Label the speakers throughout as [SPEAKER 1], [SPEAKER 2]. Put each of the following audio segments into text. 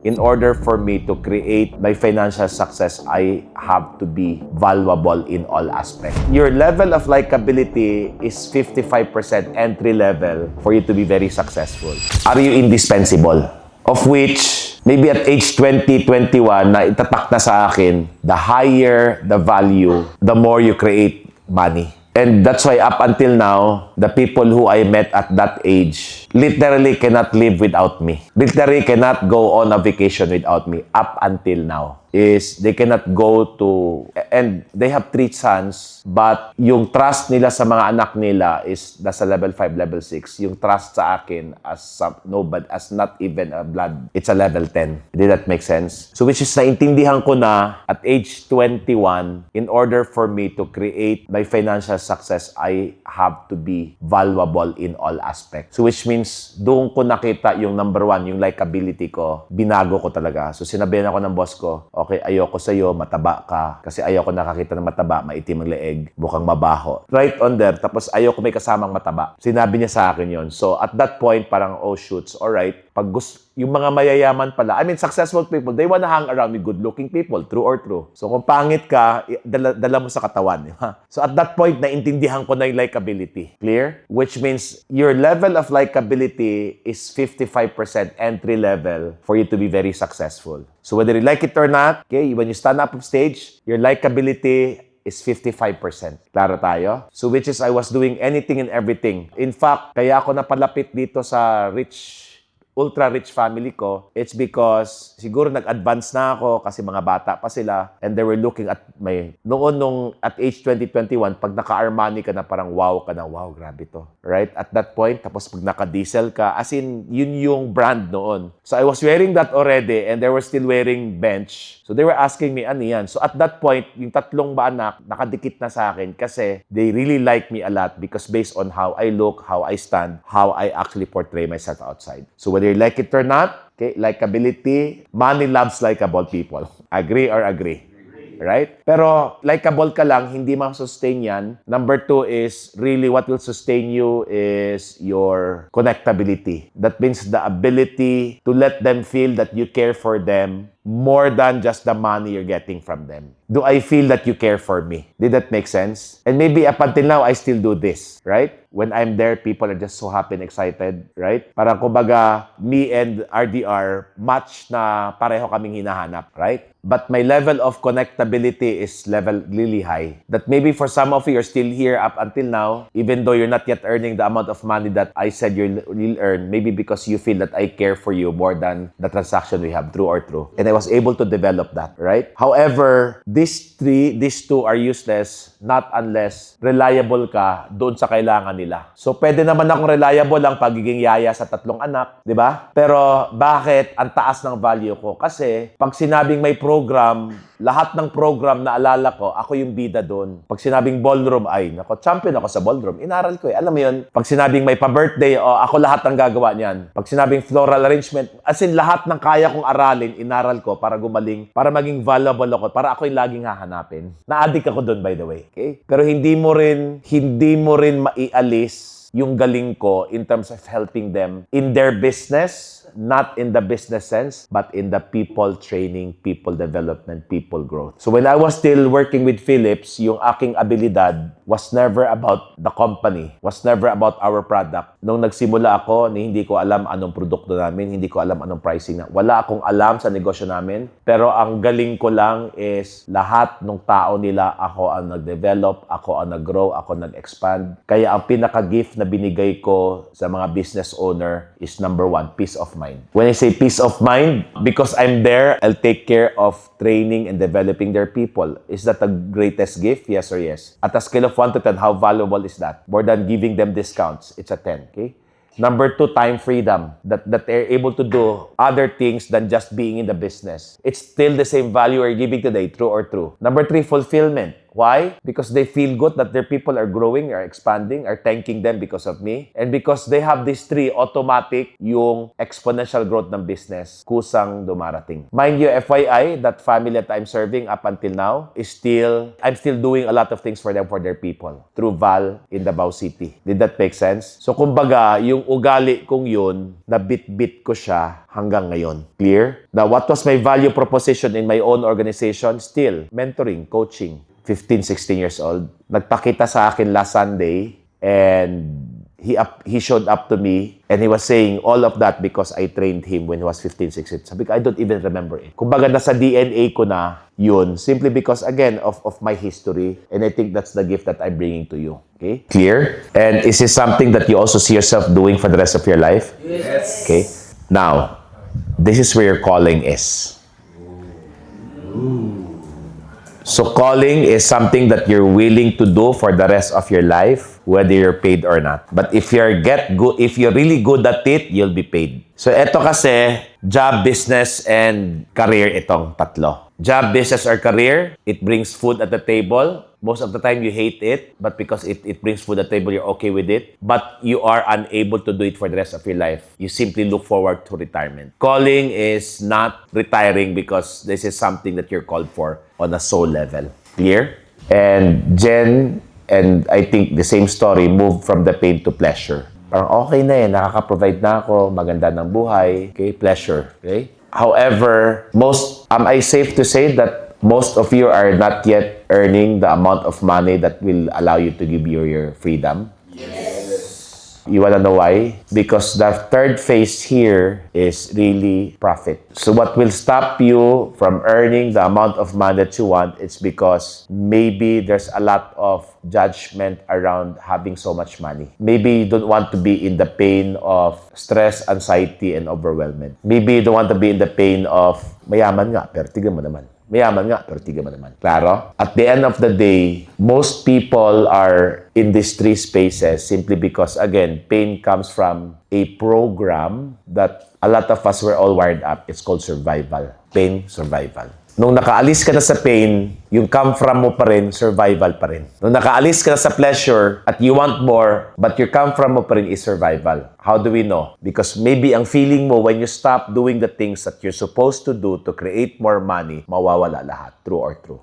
[SPEAKER 1] In order for me to create my financial success, I have to be valuable in all aspects. Your level of likability is 55% entry level for you to be very successful. Are you indispensable? Of which, maybe at age 20, 21, na itatak na sa akin, the higher the value, the more you create money. And that's why up until now, the people who I met at that age literally cannot live without me. Literally cannot go on a vacation without me up until now. Is they cannot go to, and they have 3 sons, but yung trust nila sa mga anak nila is nasa level 5, level 6. Yung trust sa akin as nobody, as not even a blood, it's a level 10. Did that make sense? So which is naintindihan ko na at age 21, in order for me to create my financial success, I have to be valuable in all aspects. So which means, doon ko nakita yung number 1, yung likability ko, binago ko talaga. So sinabihan ako ng boss ko, okay, ayoko sa'yo, mataba ka. Kasi ayoko nakakita ng mataba, maitim ang leeg, mukhang mabaho. Right on there, tapos ayoko may kasamang mataba. Sinabi niya sa akin yon. So at that point, parang, oh shoots, alright. Pag gusto, yung mga mayayaman pala, I mean, successful people, they wanna hang around with good-looking people, true or true. So kung pangit ka, dala mo sa katawan. So at that point, naintindihan ko na yung likability. Clear? Which means, your level of likability is 55% entry level for you to be very successful. So whether you like it or not, okay, when you stand up on stage, your likability is 55%. Klaro tayo? So which is, I was doing anything and everything. In fact, kaya ako napalapit dito sa ultra-rich family ko, it's because siguro nag-advance na ako kasi mga bata pa sila and they were looking at nung at age 20, 21, pag naka-Armani ka na parang wow ka na, wow, grabe to. Right? At that point, tapos pag naka-diesel ka, as in, yun yung brand noon. So I was wearing that already and they were still wearing Bench. So they were asking me, ano yan? So at that point, yung 3 anak, nakadikit na sa akin kasi they really like me a lot because based on how I look, how I stand, how I actually portray myself outside. So whether you like it or not, okay, likability, money loves likable people. Agree or agree? Right? Pero likable ka lang, hindi ma-sustain yan. Number 2 is really what will sustain you is your connectability. That means the ability to let them feel that you care for them more than just the money you're getting from them. Do I feel that you care for me? Did that make sense? And maybe up until now, I still do this, right? When I'm there, people are just so happy and excited, right? Parang kumbaga, me and RDR, match na pareho kaming hinahanap, right? But my level of connectability is level really high. That maybe for some of you, you're still here up until now, even though you're not yet earning the amount of money that I said you'll earn, maybe because you feel that I care for you more than the transaction we have, true or true. And I was able to develop that, right? However, these 2 are useless not unless reliable ka doon sa kailangan nila. So, pwede naman akong reliable ang pagiging yaya sa 3 anak, di ba? Pero, bakit ang taas ng value ko? Kasi, pag sinabing may program, lahat ng program na alala ko, ako yung bida doon. Pag sinabing ballroom, ay, nako, champion ako sa ballroom. Inaral ko eh. Alam mo yun? Pag sinabing may pa-birthday, ako lahat ang gagawa niyan. Pag sinabing floral arrangement, as in lahat ng kaya kong aralin, inaral ko para gumaling, para maging valuable ako, para ako yung laging hahanapin. Na-addict ako doon, by the way. Okay? Pero hindi mo rin maialis yung galing ko in terms of helping them in their business, not in the business sense, but in the people training, people development, people growth. So when I was still working with Philips, yung aking abilidad was never about the company, was never about our product. Nung nagsimula ako, hindi ko alam anong produkto namin, hindi ko alam anong pricing na. Wala akong alam sa negosyo namin, pero ang galing ko lang is lahat ng tao nila, ako ang nag-develop, ako ang nag-grow, ako nag-expand. Kaya ang pinaka-gift na binigay ko sa mga business owner is number 1, peace of mind. When I say peace of mind, because I'm there, I'll take care of training and developing their people. Is that the greatest gift? Yes or yes? At a scale of 1 to 10, how valuable is that? More than giving them discounts, it's a 10. Okay? Number 2, time freedom. That they're able to do other things than just being in the business. It's still the same value we're giving today, true or true. Number 3, fulfillment. Why? Because they feel good that their people are growing, are expanding, are thanking them because of me. And because they have these three, automatic yung exponential growth ng business kusang dumarating. Mind you, FYI, that family that I'm serving up until now is I'm still doing a lot of things for them, for their people, through Val in Davao City. Did that make sense? So kumbaga, yung ugali kong yun, na bit-bit ko siya hanggang ngayon. Clear? Now, what was my value proposition in my own organization? Still, mentoring, coaching. 15, 16 years old. Nagpakita sa akin last Sunday and he showed up to me and he was saying all of that because I trained him when he was 15, 16. Sabi ko, I don't even remember it. Kumbaga, nasa DNA ko na yun simply because, again, of my history, and I think that's the gift that I'm bringing to you. Okay? Clear? And is this something that you also see yourself doing for the rest of your life?
[SPEAKER 2] Yes.
[SPEAKER 1] Okay? Now, this is where your calling is. So calling is something that you're willing to do for the rest of your life, whether you're paid or not. But if you're really good at it, you'll be paid. So eto kasi, job, business, and career itong tatlo. Job, business, or career, it brings food at the table. Most of the time, you hate it, but because it brings food at the table, you're okay with it. But you are unable to do it for the rest of your life. You simply look forward to retirement. Calling is not retiring because this is something that you're called for on a soul level. Clear? And Jen, and I think the same story, moved from the pain to pleasure. Parang okay na nakaka-provide na ako, maganda ng buhay, okay, pleasure, okay? However, am I safe to say that most of you are not yet earning the amount of money that will allow you to give you your freedom?
[SPEAKER 2] Yes.
[SPEAKER 1] You wanna know why? Because the third phase here is really profit. So what will stop you from earning the amount of money that you want, it's because maybe there's a lot of judgment around having so much money. Maybe you don't want to be in the pain of stress, anxiety, and overwhelmment. Maybe you don't want to be in the pain of mayaman nga, pero tignan mo naman. Mayaman nga, pero tignan mo naman. Klaro? At the end of the day, most people are in these three spaces simply because, again, pain comes from a program that a lot of us were all wired up. It's called survival. Pain, survival. Nung nakaalis ka na sa pain, yung come from mo pa rin, survival pa rin. Nung nakaalis ka na sa pleasure at you want more, but your come from mo pa rin is survival. How do we know? Because maybe ang feeling mo when you stop doing the things that you're supposed to do to create more money, mawawala lahat. True or true?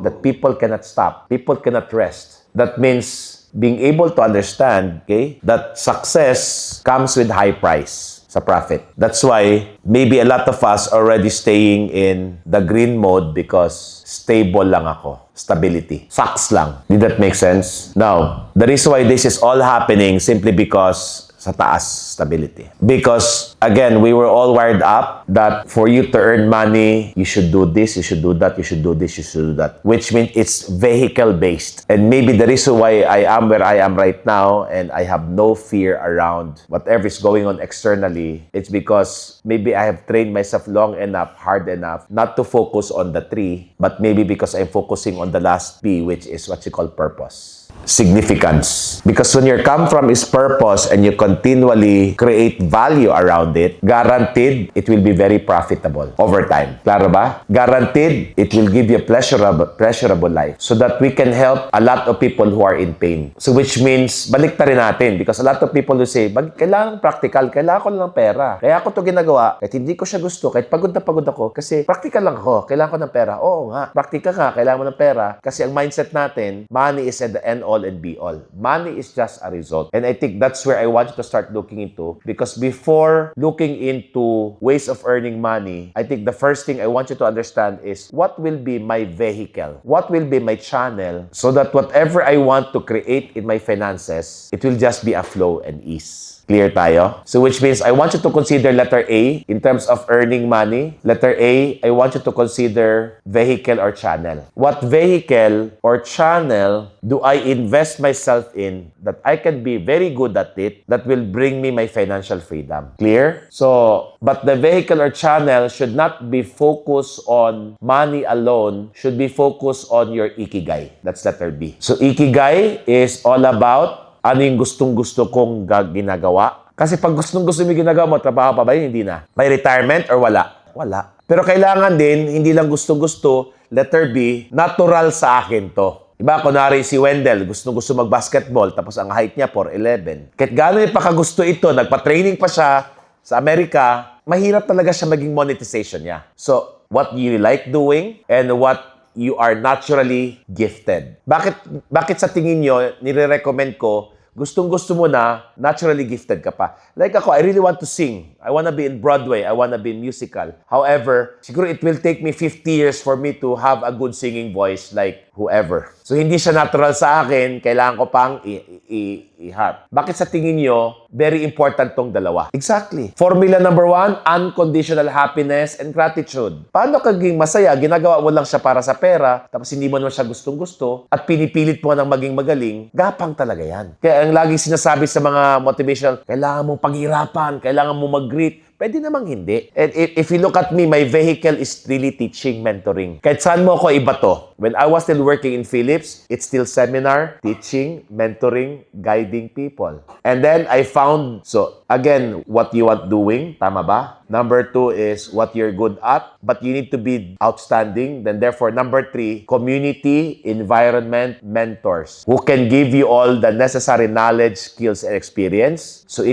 [SPEAKER 1] That people cannot stop. People cannot rest. That means being able to understand, okay, that success comes with high price. Sa profit. That's why maybe a lot of us already staying in the green mode because stable lang ako. Stability. Sucks lang. Did that make sense? Now, the reason why this is all happening simply because sa taas, stability. Because, again, we were all wired up that for you to earn money, you should do this, you should do that, you should do this, you should do that. Which means it's vehicle-based. And maybe the reason why I am where I am right now and I have no fear around whatever is going on externally, it's because maybe I have trained myself long enough, hard enough, not to focus on the tree, but maybe because I'm focusing on the last P, which is what you call purpose. Significance. Because when your come from is purpose and you continually create value around it, guaranteed it will be very profitable over time. Klaro ba? Guaranteed it will give you a pleasurable life so that we can help a lot of people who are in pain. So which means, balik na rin natin because a lot of people will say, kailangan practical, kailangan ko lang pera. Kaya ako to ginagawa, kahit hindi ko siya gusto, kahit pagod na pagod ako, kasi practical lang ako, kailangan ko ng pera. Oo nga, practical ka, kailangan mo ng pera. Kasi ang mindset natin, money is at the end all and be all. Money is just a result. And I think that's where I want you to start looking into because before looking into ways of earning money, I think the first thing I want you to understand is what will be my vehicle? What will be my channel so that whatever I want to create in my finances, it will just be a flow and ease. Clear tayo? So which means I want you to consider letter A in terms of earning money. Letter A, I want you to consider vehicle or channel. What vehicle or channel do I invest myself in that I can be very good at it that will bring me my financial freedom? Clear? So, but the vehicle or channel should not be focused on money alone, should be focused on your ikigai. That's letter B. So ikigai is all about ano yung gustong-gusto kong ginagawa. Kasi pag gustong-gusto mo ginagawa mo, trabaho pa ba yun? Hindi na. May retirement or wala? Wala. Pero kailangan din, hindi lang gusto-gusto, letter B, natural sa akin to. Diba, kunwari si Wendell, gusto mag-basketball, tapos ang height niya, 4'11". Kahit gano'n yung pakagusto ito, nagpa-training pa siya sa Amerika, mahirap talaga siya maging monetization niya. So, what you like doing and what you are naturally gifted. Bakit sa tingin nyo, nire-recommend ko, gustong-gusto mo na, naturally gifted ka pa. Like ako, I really want to sing. I want to be in Broadway. I want to be in musical. However, siguro it will take me 50 years for me to have a good singing voice like whoever. So, hindi siya natural sa akin. Kailangan ko pang i-harp. Bakit sa tingin nyo, very important tong dalawa? Exactly. Formula number 1, unconditional happiness and gratitude. Paano kaging masaya? Ginagawa mo lang siya para sa pera, tapos hindi mo naman siya gustong-gusto, at pinipilit mo nang maging magaling, gapang talaga yan. Kaya ang laging sinasabi sa mga motivational, kailangan mong paghirapan, kailangan mong mag-grit. Pwede namang hindi. And if you look at me, my vehicle is really teaching, mentoring. Kahit saan mo ako iba to. When I was still working in Philips, it's still seminar, teaching, mentoring, guiding people. And then I found, so again, what you want doing, tama ba? Number 2 is what you're good at, but you need to be outstanding. Then therefore, number 3, community, environment, mentors who can give you all the necessary knowledge, skills, and experience. So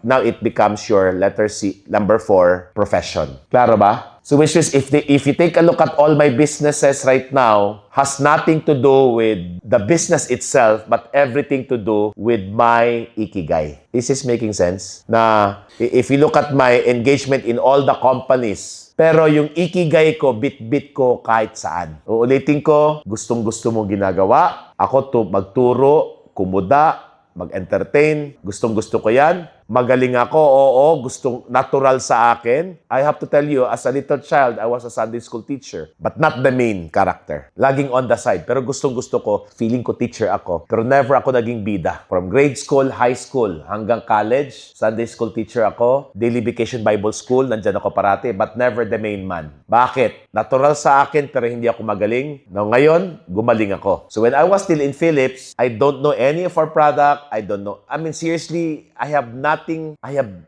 [SPEAKER 1] now it becomes your letter C, number 4, profession. Klaro ba? So which is, if you take a look at all my businesses right now, has nothing to do with the business itself, but everything to do with my ikigai. Is this making sense? Na if you look at my engagement in all the companies, pero yung ikigai ko, bit-bit ko kahit saan. Uulitin ko, gustong-gusto mo ginagawa. Ako magturo, kumuda, mag-entertain. Gustong-gusto ko yan. Magaling ako, oo, gustong natural sa akin. I have to tell you, as a little child, I was a Sunday school teacher, but not the main character. Laging on the side. Pero gustong-gusto ko, feeling ko teacher ako. Pero never ako naging bida. From grade school, high school, hanggang college, Sunday school teacher ako. Daily Vacation Bible School, nandyan ako parati, but never the main man. Bakit? Natural sa akin, pero hindi ako magaling. Now, ngayon, gumaling ako. So when I was still in Philips, I don't know any of our product. I don't know. I mean, seriously, I have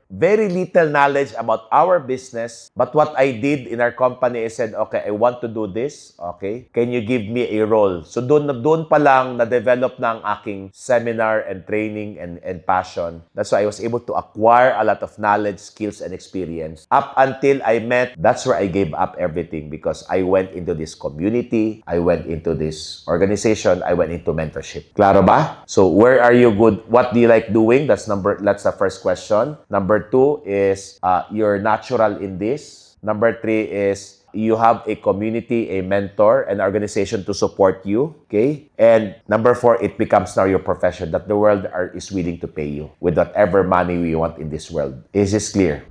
[SPEAKER 1] very little knowledge about our business, but what I did in our company is said, okay, I want to do this, okay? Can you give me a role? So doon pa lang na-develop na ang aking seminar and training and passion. That's why I was able to acquire a lot of knowledge, skills, and experience. Up until I met, that's where I gave up everything because I went into this community, I went into this organization, I went into mentorship. Klaro ba? So where are you good? What do you like doing? That's the first question. Number 2 is you're natural in this. Number 3 is you have a community, a mentor, an organization to support you. Okay? And number 4, it becomes now your profession that the world is willing to pay you with whatever money we want in this world. Is this clear?